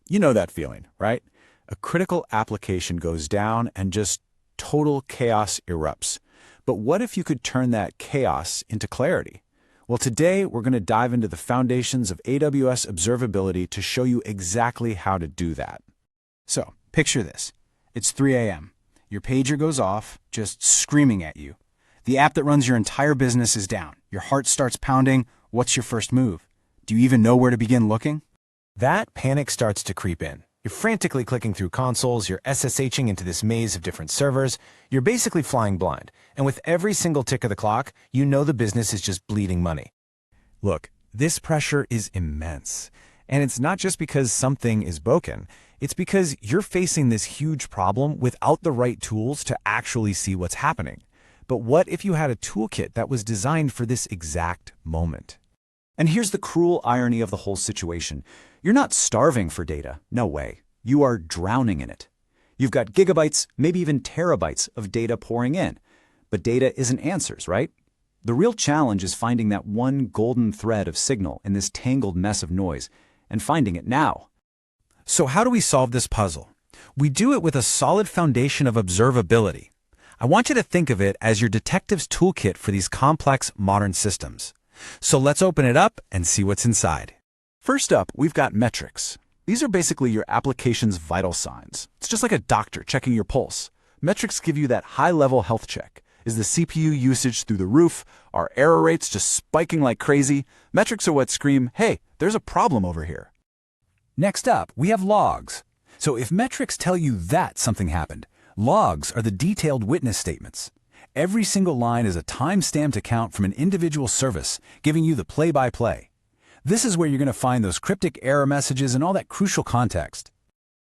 You know that feeling, right? A critical application goes down and just total chaos erupts. But what if you could turn that chaos into clarity? Well, today we're going to dive into the foundations of AWS observability to show you exactly how to do that. So, picture this. It's 3 a.m. Your pager goes off, just screaming at you. The app that runs your entire business is down. Your heart starts pounding. What's your first move? Do you even know where to begin looking? That panic starts to creep in. You're frantically clicking through consoles, you're SSHing into this maze of different servers, you're basically flying blind. And with every single tick of the clock, you know the business is just bleeding money. Look, this pressure is immense. And it's not just because something is broken. It's because you're facing this huge problem without the right tools to actually see what's happening. But what if you had a toolkit that was designed for this exact moment? And here's the cruel irony of the whole situation. You're not starving for data. No way. You are drowning in it. You've got gigabytes, maybe even terabytes of data pouring in. But data isn't answers, right? The real challenge is finding that one golden thread of signal in this tangled mess of noise, and finding it now. So how do we solve this puzzle? We do it with a solid foundation of observability. I want you to think of it as your detective's toolkit for these complex modern systems. So let's open it up and see what's inside. First up, we've got metrics. These are basically your application's vital signs. It's just like a doctor checking your pulse. Metrics give you that high-level health check. Is the CPU usage through the roof? Are error rates just spiking like crazy? Metrics are what scream, hey, there's a problem over here. Next up, we have logs. So if metrics tell you that something happened, logs are the detailed witness statements. Every single line is a time-stamped account from an individual service, giving you the play-by-play. This is where you're going to find those cryptic error messages and all that crucial context.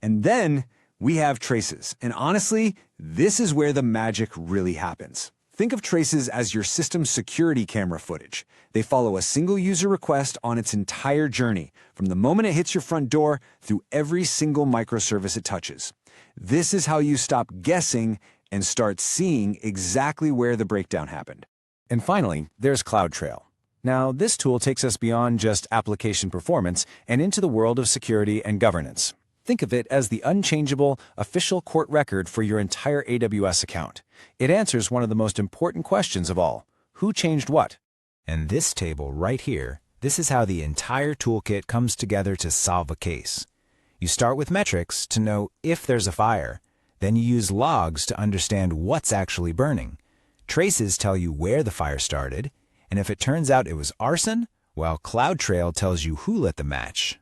And then we have traces. And honestly, this is where the magic really happens. Think of traces as your system's security camera footage. They follow a single user request on its entire journey, from the moment it hits your front door through every single microservice it touches. This is how you stop guessing and start seeing exactly where the breakdown happened. And finally, there's CloudTrail. Now, this tool takes us beyond just application performance and into the world of security and governance. Think of it as the unchangeable, official court record for your entire AWS account. It answers one of the most important questions of all: who changed what? And this table right here, this is how the entire toolkit comes together to solve a case. You start with metrics to know if there's a fire. Then you use logs to understand what's actually burning. Traces tell you where the fire started. And if it turns out it was arson, well, CloudTrail tells you who lit the match.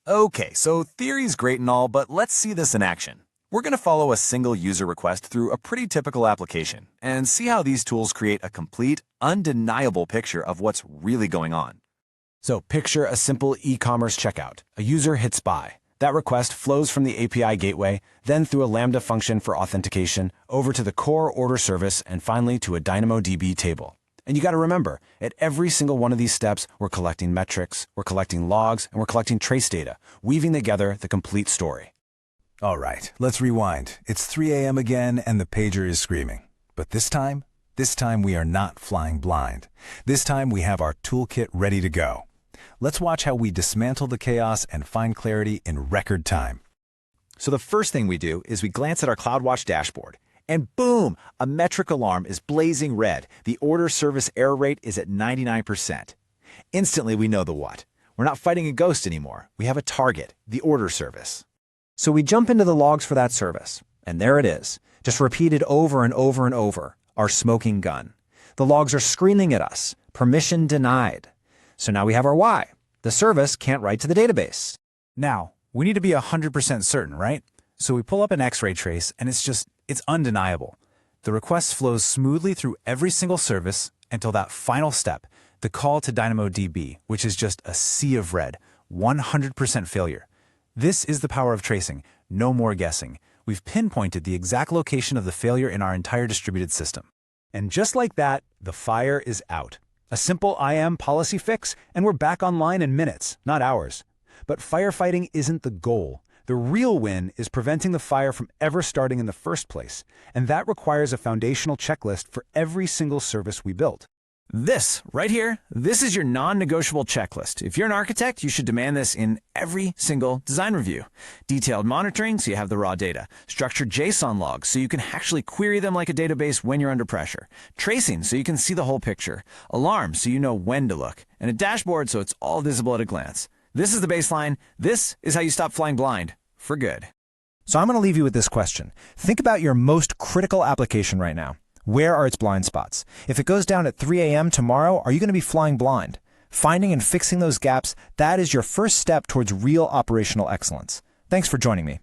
Okay, so theory's great and all, but let's see this in action. We're going to follow a single user request through a pretty typical application and see how these tools create a complete, undeniable picture of what's really going on. So picture a simple e-commerce checkout. A user hits buy. That request flows from the API gateway, then through a Lambda function for authentication, over to the core order service, and finally to a DynamoDB table. And you got to remember, at every single one of these steps, we're collecting metrics, we're collecting logs, and we're collecting trace data, weaving together the complete story. All right, let's rewind. It's 3 a.m. again, and the pager is screaming. But this time we are not flying blind. This time we have our toolkit ready to go. Let's watch how we dismantle the chaos and find clarity in record time. So the first thing we do is we glance at our CloudWatch dashboard. And boom, a metric alarm is blazing red. The order service error rate is at 99%. Instantly, we know the what. We're not fighting a ghost anymore. We have a target, the order service. So we jump into the logs for that service. And there it is, just repeated over and over and over, our smoking gun. The logs are screaming at us, permission denied. So now we have our why. The service can't write to the database. Now, we need to be 100% certain, right? So we pull up an X-ray trace, and it's undeniable. The request flows smoothly through every single service until that final step, the call to DynamoDB, which is just a sea of red, 100% failure. This is the power of tracing. No more guessing. We've pinpointed the exact location of the failure in our entire distributed system. And just like that, the fire is out. A simple IAM policy fix, and we're back online in minutes, not hours. But firefighting isn't the goal. The real win is preventing the fire from ever starting in the first place, and that requires a foundational checklist for every single service we built. This, right here, this is your non-negotiable checklist. If you're an architect, you should demand this in every single design review. Detailed monitoring, so you have the raw data. Structured JSON logs, so you can actually query them like a database when you're under pressure. Tracing, so you can see the whole picture. Alarms, so you know when to look. And a dashboard, so it's all visible at a glance. This is the baseline. This is how you stop flying blind. For good. So I'm going to leave you with this question. Think about your most critical application right now. Where are its blind spots? If it goes down at 3 a.m. tomorrow, are you going to be flying blind? Finding and fixing those gaps, that is your first step towards real operational excellence. Thanks for joining me.